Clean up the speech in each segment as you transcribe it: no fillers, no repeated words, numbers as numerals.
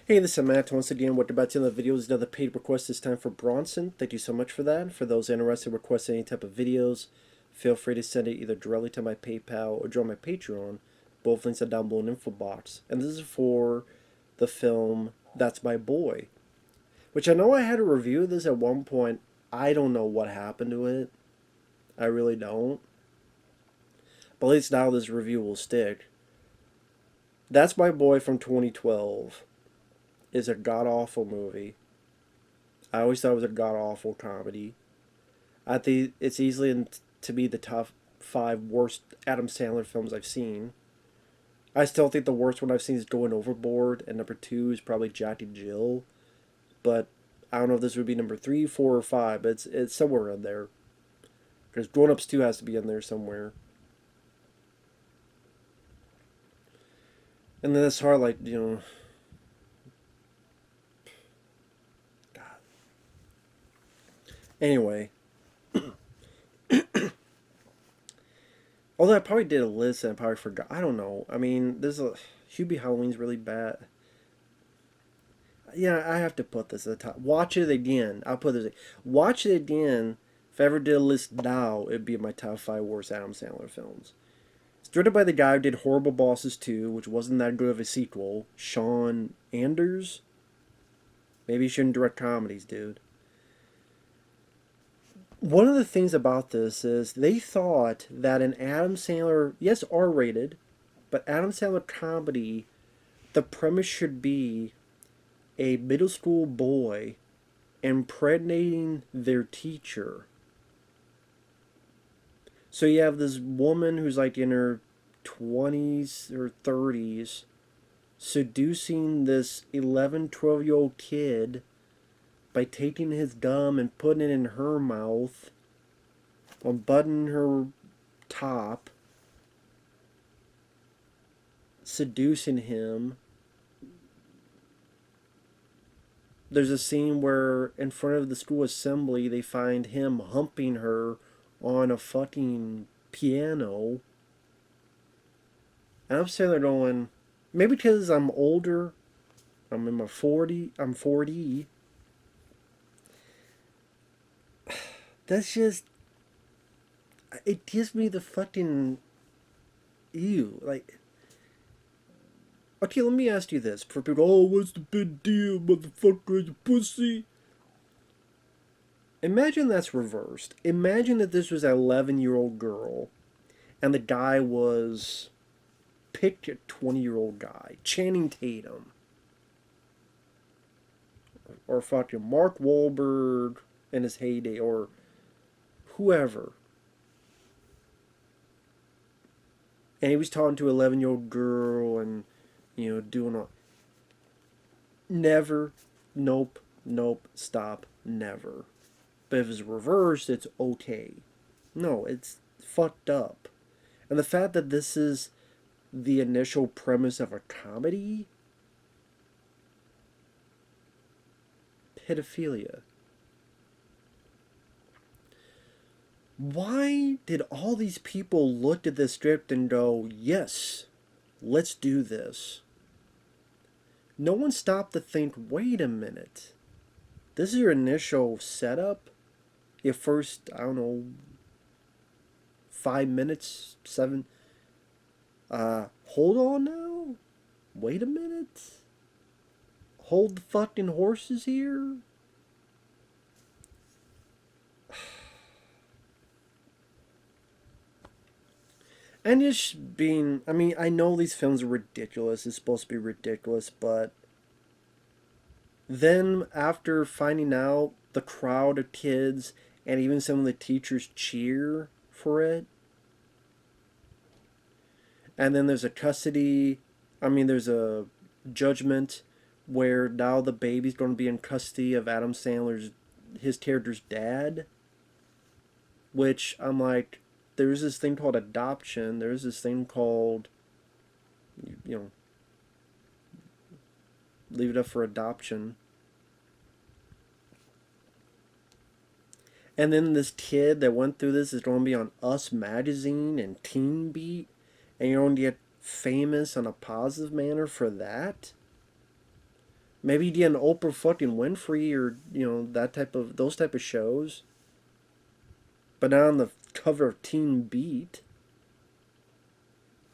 Hey, this is Matt. Once again, what about in the video is another paid request this time for Bronson. Thank you so much for that. For those interested in requesting any type of videos, feel free to send it either directly to my PayPal or join my Patreon. Both links are down below in the info box. And this is for the film That's My Boy, which I know I had a review of this at one point. I don't know what happened to it. I really don't. But at least now this review will stick. That's My Boy from 2012 is a god-awful movie. I always thought it was a god-awful comedy. I think it's easily to be the top 5 worst Adam Sandler films I've seen. I still think the worst one I've seen is Going Overboard, and number 2 is probably Jack and Jill. But I don't know if this would be number 3, 4, or 5, but it's somewhere in there. Because Grown Ups 2 has to be in there somewhere. And then it's hard, like, God. Anyway. Although I probably did a list and I probably forgot. I don't know. I mean, Hubie Halloween's really bad. Yeah, I have to put this at the top. Watch it again. I'll put this. Watch it again. If I ever did a list now, it'd be my top 5 worst Adam Sandler films. It's directed by the guy who did Horrible Bosses 2, which wasn't that good of a sequel. Sean Anders. Maybe you shouldn't direct comedies, dude. One of the things about this is they thought that an Adam Sandler, yes, R-rated, but Adam Sandler comedy, the premise should be a middle school boy impregnating their teacher. So you have this woman who's like in her 20s or 30s seducing this 11, 12-year-old kid by taking his gum and putting it in her mouth, unbuttoning her top, seducing him. There's a scene where in front of the school assembly they find him humping her on a fucking piano. And I'm sitting there going, maybe because I'm older, I'm 40. That's just, it gives me the fucking ew. Like, okay, let me ask you this. For people, oh, what's the big deal, motherfucker, you pussy? Imagine that's reversed. Imagine that this was an 11-year-old girl, and the guy was, pick a 20-year-old guy, Channing Tatum, or fucking Mark Wahlberg in his heyday, or whoever. And he was talking to an 11-year-old girl and, doing all. Never. Nope. Stop. Never. But if it's reversed, it's okay. No, it's fucked up. And the fact that this is the initial premise of a comedy? Pedophilia. Why did all these people look at this script and go, yes, let's do this? No one stopped to think, wait a minute. This is your initial setup? Your first, I don't know, 5 minutes, 7. Hold on now? Wait a minute? Hold the fucking horses here? And just being, I mean, I know these films are ridiculous. It's supposed to be ridiculous, but then after finding out the crowd of kids and even some of the teachers cheer for it, and then there's there's a judgment where now the baby's going to be in custody of Adam Sandler's, his character's dad, which I'm like, there's this thing called adoption. There's this thing called, leave it up for adoption. And then this kid that went through this is going to be on Us Magazine and Teen Beat. And you're going to get famous on a positive manner for that? Maybe you did an Oprah fucking Winfrey or those type of shows. But not on the cover of Teen Beat.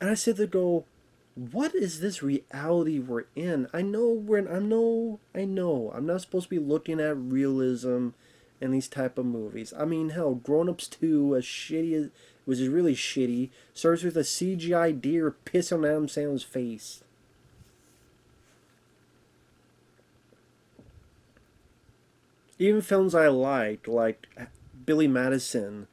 And I sit there go, what is this reality we're in? I know I'm not supposed to be looking at realism in these type of movies. I mean, hell, Grown Ups 2, as shitty as was really shitty, starts with a CGI deer pissing on Adam Sandler's face. Even films I like Billy Madison,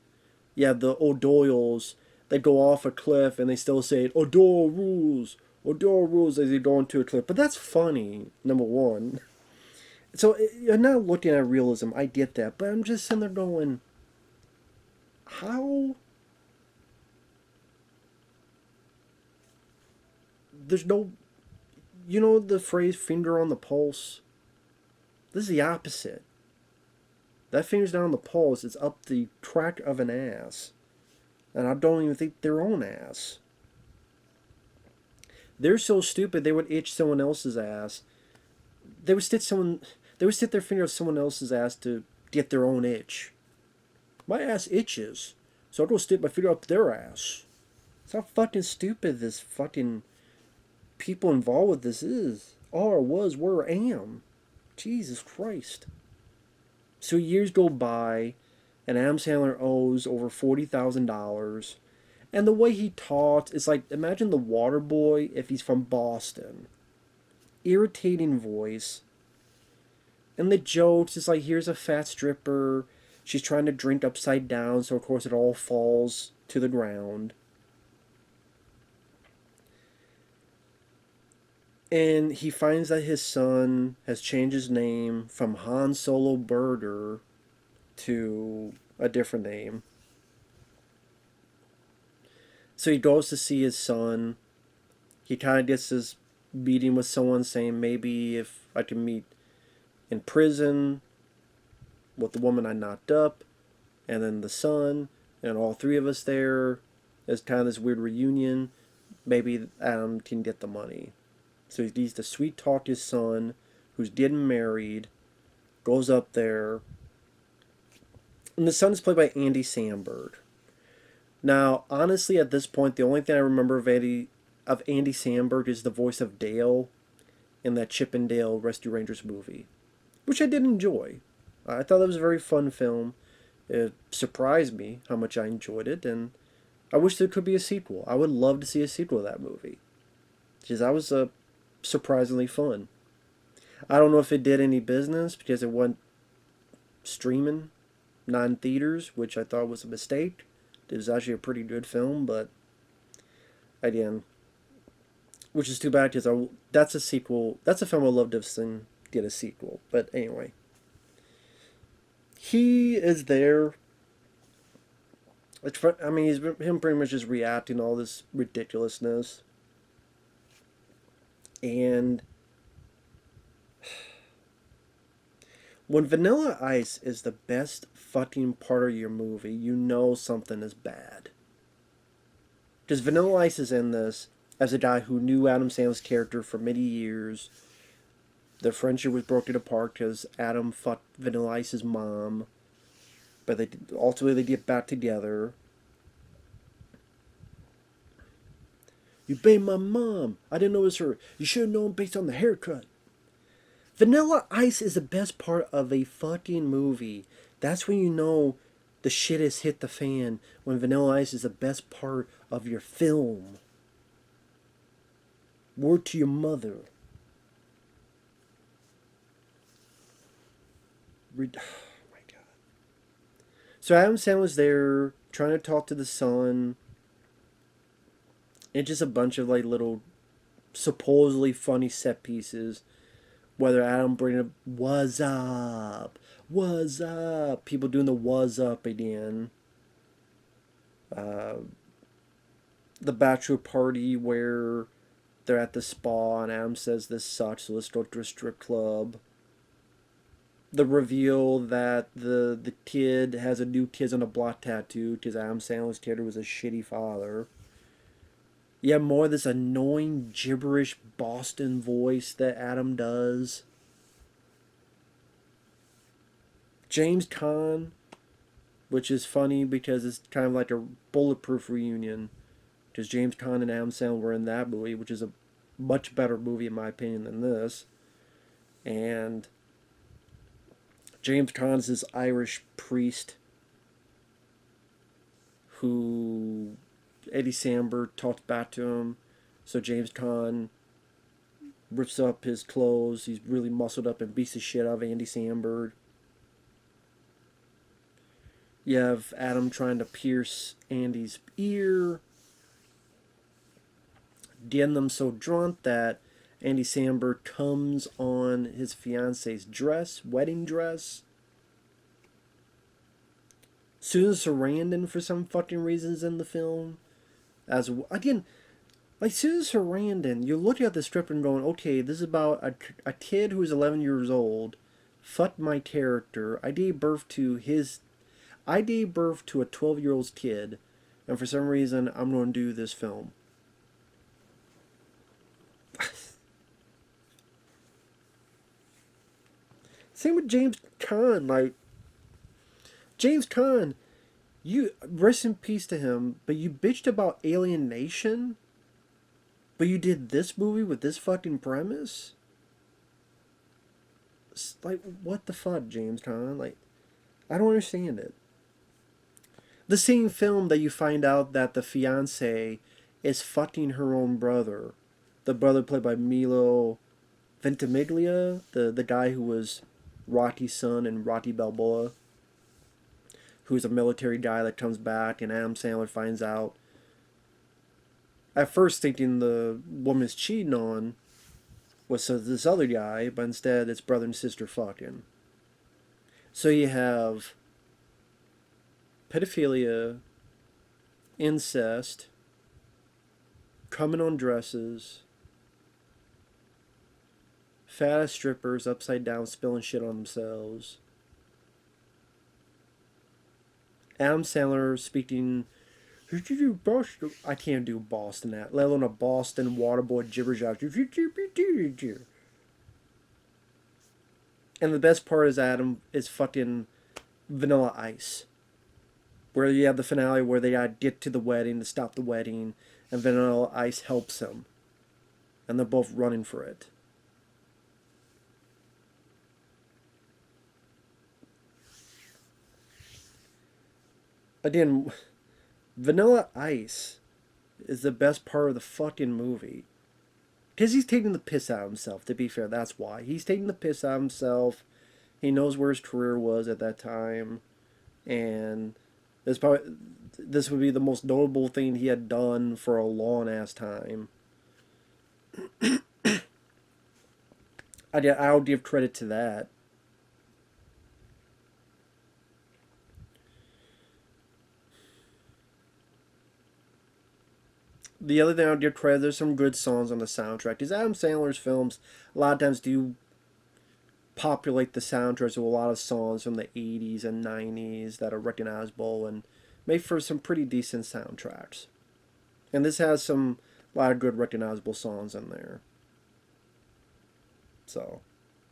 yeah, the O'Doyles, they go off a cliff and they still say O'Doyle rules as they go into a cliff. But that's funny, number one. So you're not looking at realism. I get that, but I'm just sitting there going, how? There's no, the phrase "finger on the pulse." This is the opposite. That finger's down on the pulse. It's up the track of an ass. And I don't even think their own ass. They're so stupid they would itch someone else's ass. They would stick their finger on someone else's ass to get their own itch. My ass itches, so I'll go stick my finger up their ass. That's how fucking stupid this fucking people involved with this is. Are, was, were, am. Jesus Christ. So years go by, and Adam Sandler owes over $40,000. And the way he talks, it's like, imagine the water boy if he's from Boston. Irritating voice. And the jokes, it's like, here's a fat stripper. She's trying to drink upside down, so of course it all falls to the ground. And he finds that his son has changed his name from Han Solo Burger to a different name. So he goes to see his son. He kind of gets this meeting with someone saying, maybe if I can meet in prison with the woman I knocked up, and then the son, and all three of us there. It's kind of this weird reunion. Maybe Adam can get the money. So he needs to sweet talk his son, who's getting married, goes up there. And the son is played by Andy Samberg. Now, honestly, at this point, the only thing I remember of Andy Samberg is the voice of Dale in that Chip and Dale Rescue Rangers movie, which I did enjoy. I thought it was a very fun film. It surprised me how much I enjoyed it, and I wish there could be a sequel. I would love to see a sequel to that movie, because that was surprisingly fun. I don't know if it did any business because it went streaming, not in theaters, which I thought was a mistake. It was actually a pretty good film, but again, which is too bad because that's a sequel. That's a film I'd love to have seen get a sequel. But anyway, he is there. I mean, he's him pretty much just reacting to all this ridiculousness. And when Vanilla Ice is the best fucking part of your movie, you know something is bad. Because Vanilla Ice is in this as a guy who knew Adam Sandler's character for many years. Their friendship was broken apart because Adam fucked Vanilla Ice's mom. But ultimately they get back together. You banged my mom. I didn't know it was her. You should have known based on the haircut. Vanilla Ice is the best part of a fucking movie. That's when you know the shit has hit the fan. When Vanilla Ice is the best part of your film. Word to your mother. Oh my God. So Adam Sandler's there trying to talk to the son. And just a bunch of like little supposedly funny set pieces. Whether Adam bringing up "What's up? What's up?" People doing the "What's up" again. The bachelor party where they're at the spa and Adam says this sucks, so let's go to a strip club. The reveal that the kid has a new Kids on the Block tattoo because Adam Sandler's kid was a shitty father. You have more of this annoying gibberish Boston voice that Adam does. James Caan, which is funny because it's kind of like a Bulletproof reunion. Because James Caan and Adam Sandler were in that movie, which is a much better movie in my opinion than this. And James Caan's this Irish priest who Eddie Samberg talks back to him. So James Caan rips up his clothes. He's really muscled up and beats the shit out of Andy Samberg. You have Adam trying to pierce Andy's ear, getting them so drunk that Andy Samberg comes on his fiance's dress, wedding dress. Susan Sarandon, for some fucking reasons in the film, as again, like Susan Sarandon, you're looking at the script and going, okay, this is about a kid who's 11 years old. Fuck my character. I gave birth to a 12-year-old kid, and for some reason, I'm going to do this film. Same with James Caan. Like, James Caan, you rest in peace to him, but you bitched about Alien Nation, but you did this movie with this fucking premise? It's like, what the fuck, James Caan? Like, I don't understand it. The same film that you find out that the fiance is fucking her own brother. The brother played by Milo Ventimiglia, the guy who was Rocky's son in Rocky Balboa, who's a military guy that comes back, and Adam Sandler finds out. At first thinking the woman's cheating on was this other guy, but instead it's brother and sister fucking. So you have pedophilia, incest, coming on dresses, fat ass strippers upside down spilling shit on themselves. Adam Sandler speaking. I can't do Boston that, let alone a Boston waterboy gibberish out. And the best part is Adam is fucking Vanilla Ice, where you have the finale where they gotta get to the wedding to stop the wedding, and Vanilla Ice helps him, and they're both running for it. Again, Vanilla Ice is the best part of the fucking movie. Because he's taking the piss out of himself, to be fair, that's why. He's taking the piss out of himself. He knows where his career was at that time. And this would be the most notable thing he had done for a long ass time. I'll give credit to that. The other thing I'll give credit, there's some good songs on the soundtrack. Because Adam Sandler's films, a lot of times do populate the soundtracks with a lot of songs from the 80s and 90s that are recognizable and make for some pretty decent soundtracks. And this has a lot of good recognizable songs in there. So,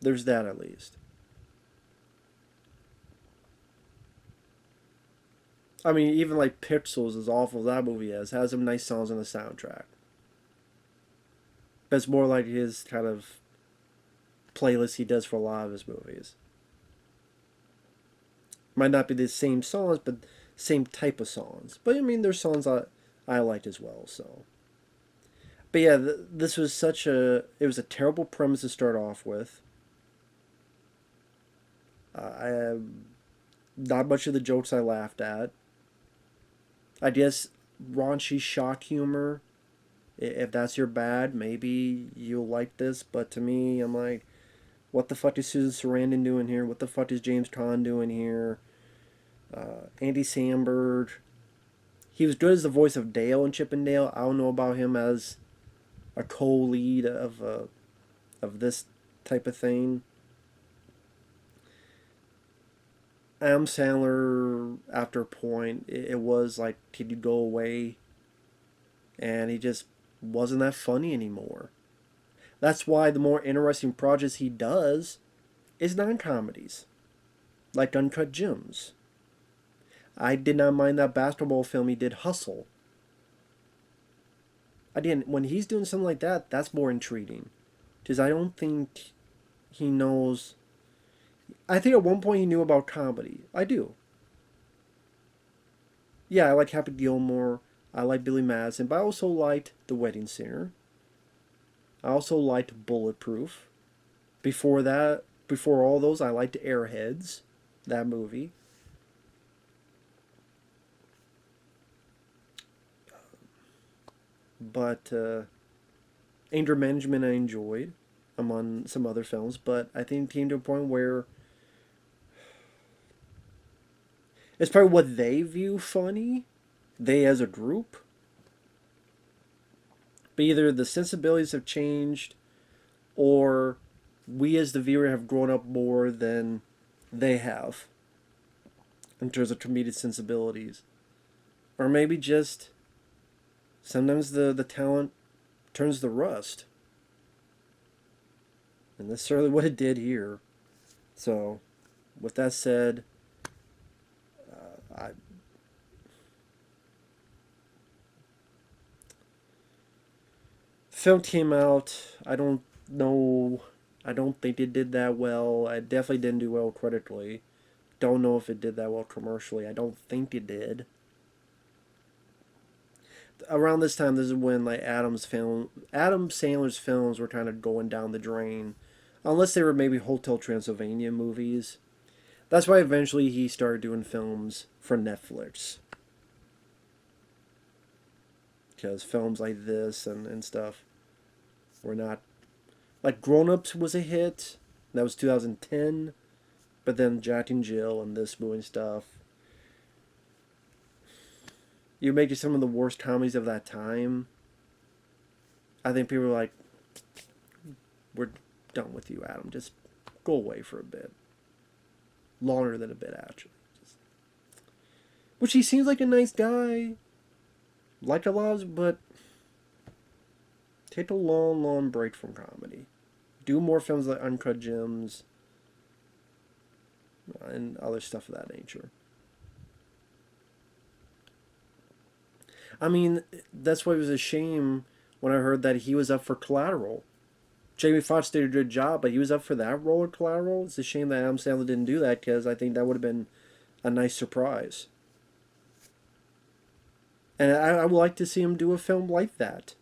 there's that at least. I mean, even like Pixels, as awful as that movie is, has some nice songs on the soundtrack. But it's more like his kind of playlist he does for a lot of his movies. Might not be the same songs, but same type of songs. But I mean, there's songs I liked as well. So, but yeah, this was it was a terrible premise to start off with. Not much of the jokes I laughed at. I guess raunchy shock humor, if that's your bad, maybe you'll like this. But to me, I'm like, what the fuck is Susan Sarandon doing here? What the fuck is James Caan doing here? Andy Samberg. He was good as the voice of Dale in Chip and Dale. I don't know about him as a co-lead of this type of thing. Adam Sandler, after a point, it was like, could you go away? And he just wasn't that funny anymore. That's why the more interesting projects he does is non-comedies. Like Uncut Gems. I did not mind that basketball film he did, Hustle. Again, when he's doing something like that, that's more intriguing. Because I don't think he knows. I think at one point he knew about comedy. I do. Yeah, I like Happy Gilmore. I like Billy Madison, but I also liked The Wedding Singer. I also liked Bulletproof. Before that, before all those, I liked Airheads, that movie. But Anger Management I enjoyed, among some other films, but I think it came to a point where it's probably what they view funny, they as a group. But either the sensibilities have changed, or we as the viewer have grown up more than they have in terms of comedic sensibilities. Or maybe just sometimes the talent turns to rust. And that's certainly what it did here. So, with that said, I film came out. I don't know. I don't think it did that well. I definitely didn't do well critically. Don't know if it did that well commercially. I don't think it did. Around this time, this is when like Adam Sandler's films were kind of going down the drain, unless they were maybe Hotel Transylvania movies. That's why eventually he started doing films for Netflix. Because films like this and stuff were not. Like Grown Ups was a hit. That was 2010. But then Jack and Jill and this movie and stuff. You make it some of the worst comedies of that time. I think people are like, we're done with you, Adam. Just go away for a bit. Longer than a bit, actually. Which he seems like a nice guy. Like a lot, but take a long, long break from comedy. Do more films like Uncut Gems and other stuff of that nature. I mean, that's why it was a shame when I heard that he was up for Collateral. Jamie Foxx did a good job, but he was up for that role of Collateral. It's a shame that Adam Sandler didn't do that, because I think that would have been a nice surprise. And I would like to see him do a film like that.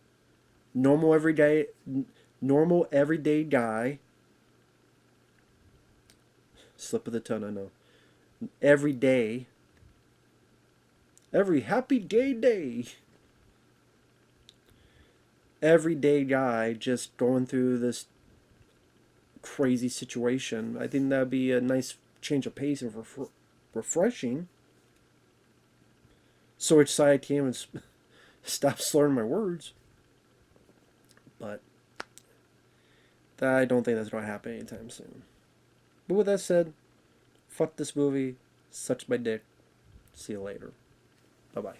Normal everyday guy. Slip of the tongue, I know. Every day. Every happy gay day. Everyday guy just going through this crazy situation. I think that would be a nice change of pace and refreshing. So excited I can't even stop slurring my words. But I don't think that's going to happen anytime soon. But with that said, fuck this movie. Such my dick. See you later. Bye-bye.